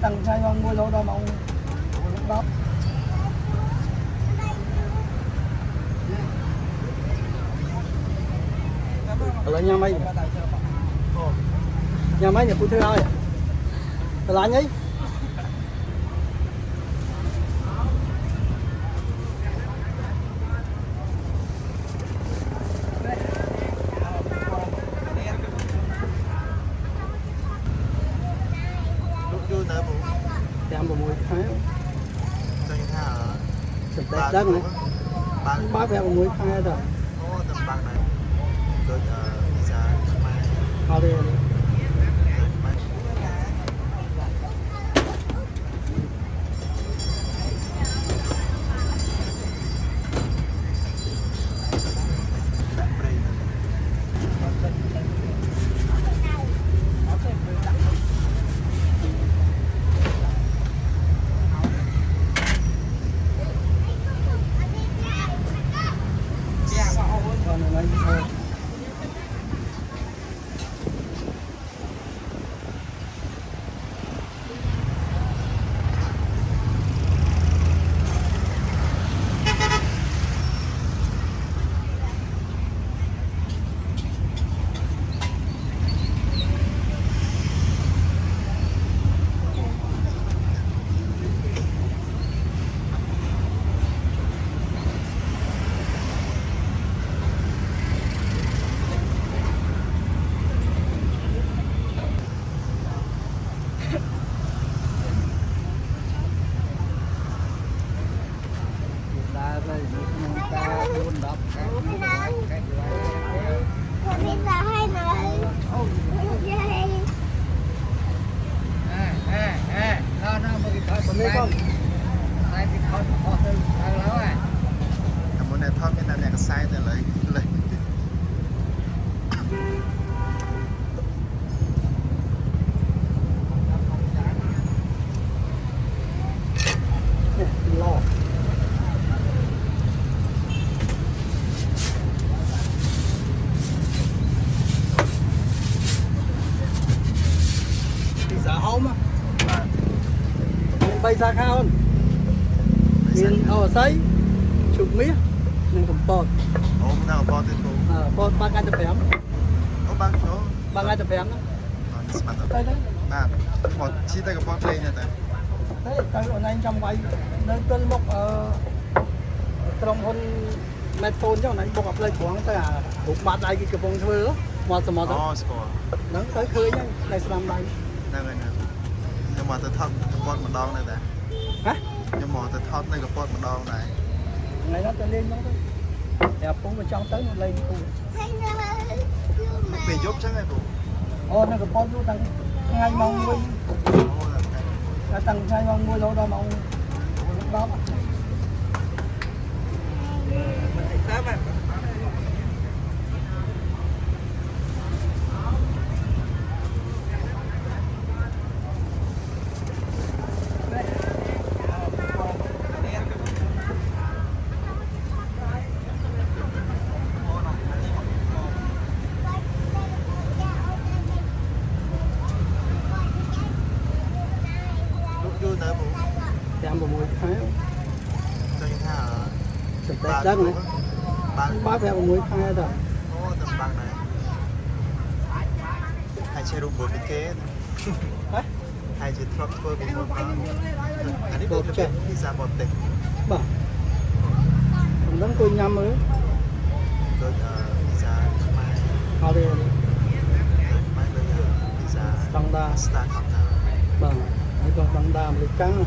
tầng hai con mua lô đâu mà ông đó là nhà máy nhà phụ thư ơi là anh ấy chạm vào mùi khái sụp tẹt đất này bác vào mùi khái rồi thôi đi muốn này thoát cái này cái sai thì lấy lo thì giờ ôm á bay ra cao hơn miền xây chụp mía nên cũng bọt nào bọt thì bọt ba cái tập bém ba cái tập bém đó đây đấy bọt chi tay cái bọt lên nha thế tới hôm nay trong bay nơi cơn mốc trong hôn metphone cho này bọc lên quán tới buộc mặt đây cái bông thưa đó mà đó nó tới khơi nhá đây sẽ làm đây nhưng mà tôi thon cái bọt một đòn này nè hả nhưng mà tôi thon đây cái bọt một đòn này ngày nó cho lên nó đẹp cũng bên trong tới nó lên cùng bị giúp chắc này cũng nó cái bọt tăng ngay mong nuôi tầng hai con mua lô đâu mà ông đó chạm vào mùi khái sụp tẹt đất này bác vào mùi khái rồi hai chơi rung bột cái hai chơi trot thôi bị bột anh ấy bột chơi pizza bột tệ bà còn đóng tôi nhâm nữa rồi pizza mai thôi đi mai rồi pizza standard vâng hãy còn standard một cắn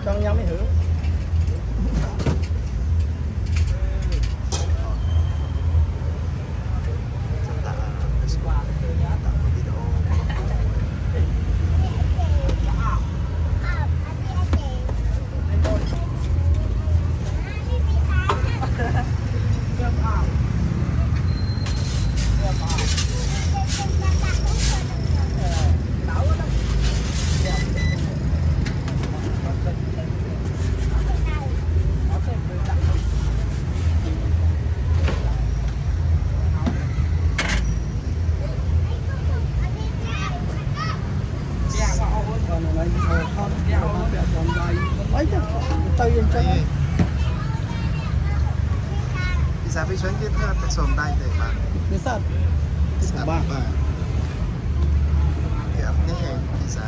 trong nhau mới hiểu សាពីជួយទៀតធ្វើតែសុំដៃទេបាទ វាសាត់បាទ បាទគេអត់ទេភាសា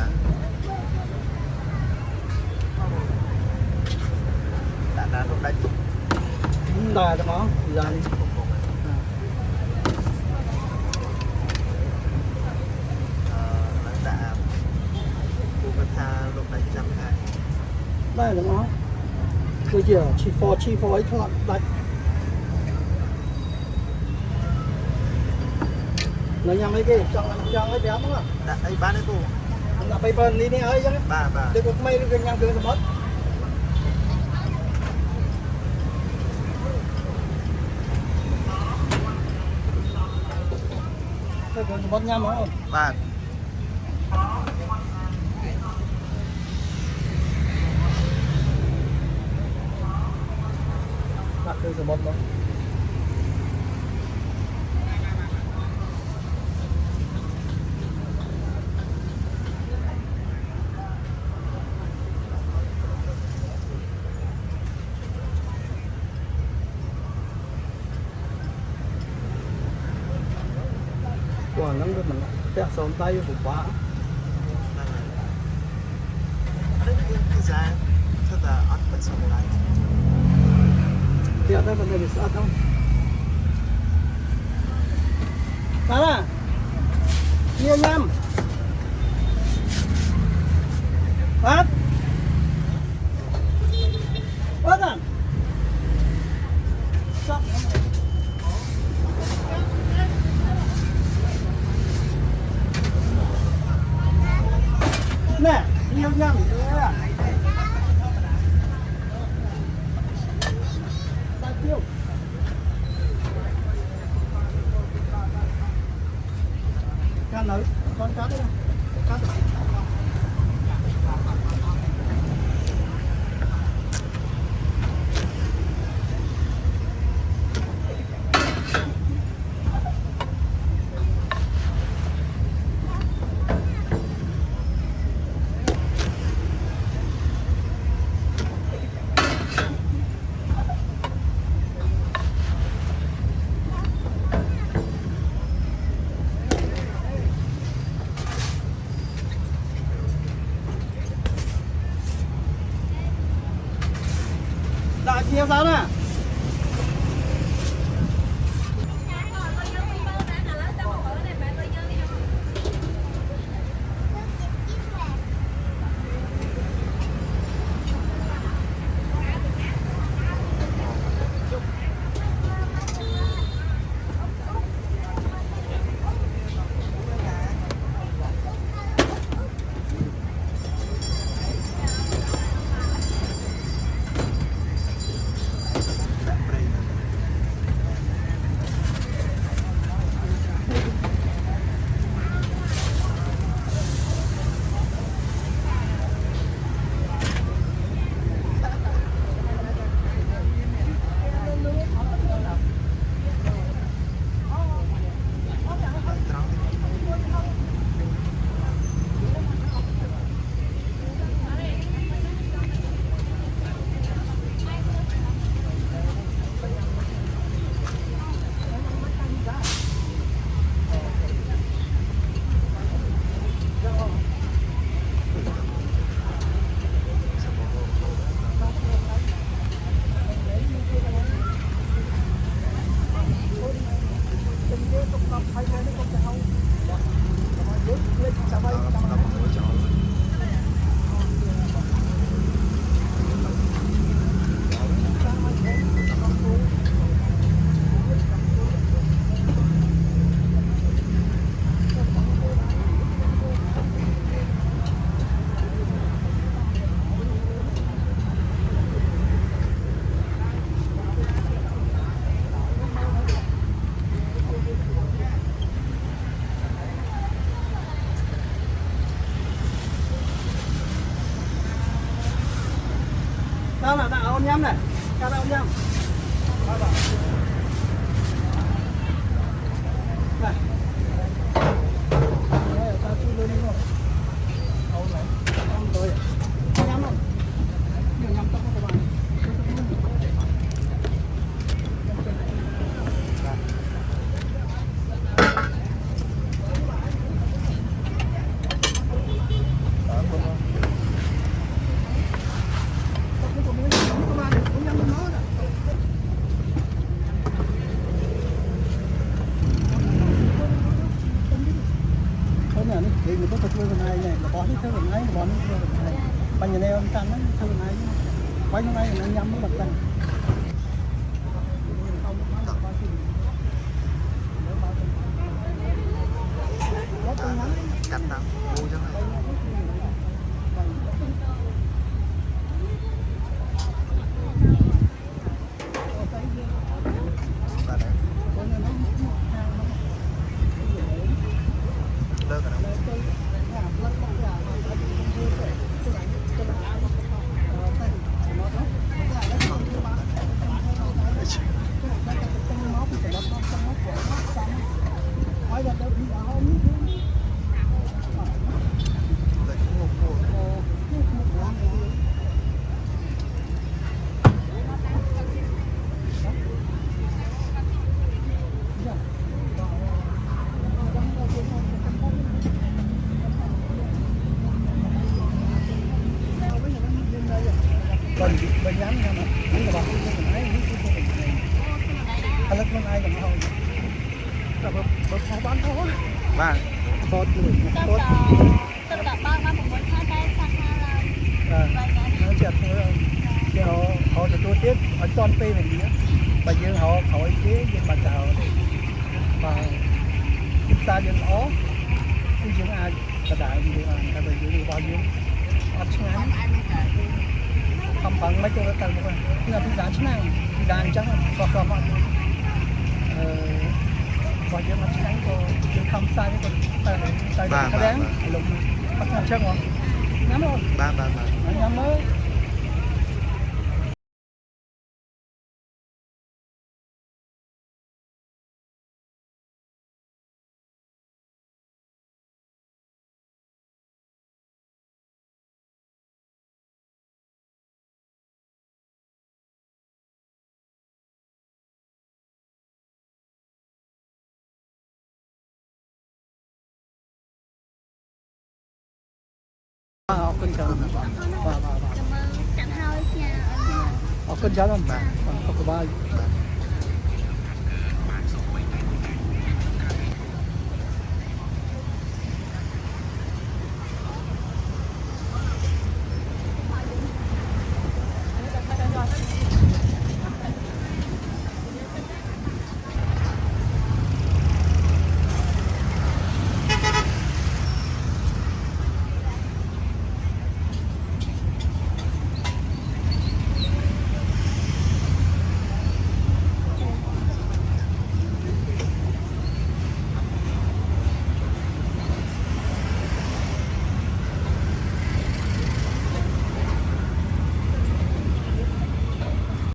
ដាក់ទៅដាច់ đà cho nó giờ đi đã cô tha lúc đấy chăm lại đây là nó bây giờ chi phò ấy thôi đây nó nhắm mấy cái trong cái béo đúng không đã ấy bán đấy cô là bay bên đi này ấy chứ bà được một mấy cái nhang cứ mất còn mất nhâm không? Vâng. Đặt từ từ mất đó. Quả nắng được mình tẹt sồn tay của quá. Đấy cái giá thật là ăn bật sồn lại. Tẹt đây vấn đề bị sát không? Sao à? Nhiều nhâm. Phát. Phát à? Sao? Nè, nhiều nhầm nữa. Bao nhiêu? Cá nấu, con cá đấy. Cá. Đại nhiều sao nè. có thể chơi bên này này là bỏ thứ bên này bỏ thứ bên này bây giờ này ông ta nó thứ bên này quay bên này nó nhắm nó bật lên cắt đâu mua cho này bà đấy lơ cả đâu còn bên nhắm nha mà những cái bạn mình ấy lớp bên ai còn không là bớt khó bán thôi vâng tốt tốt tất cả ba một hai tay sang nó chặt thôi chứ họจะตัวtiết ở tròn pe mình nhé bây giờ họ khỏi chế nhưng mà chào mà chúng ta dân ó cái những ai cả đại như là ta bây giờ đi bao nhiêu ở ngắn không bằng mấy chỗ đó cần một cái là cái giá chức năng cái giá chắc là có mọi bao nhiêu mà chức năng có những không sai với con tay tay đáng lục bắt làm chân không ngắm rồi ba ngắm mới học kinh chào cảm ơn cảnh hơi nha học kinh chào lắm không có bao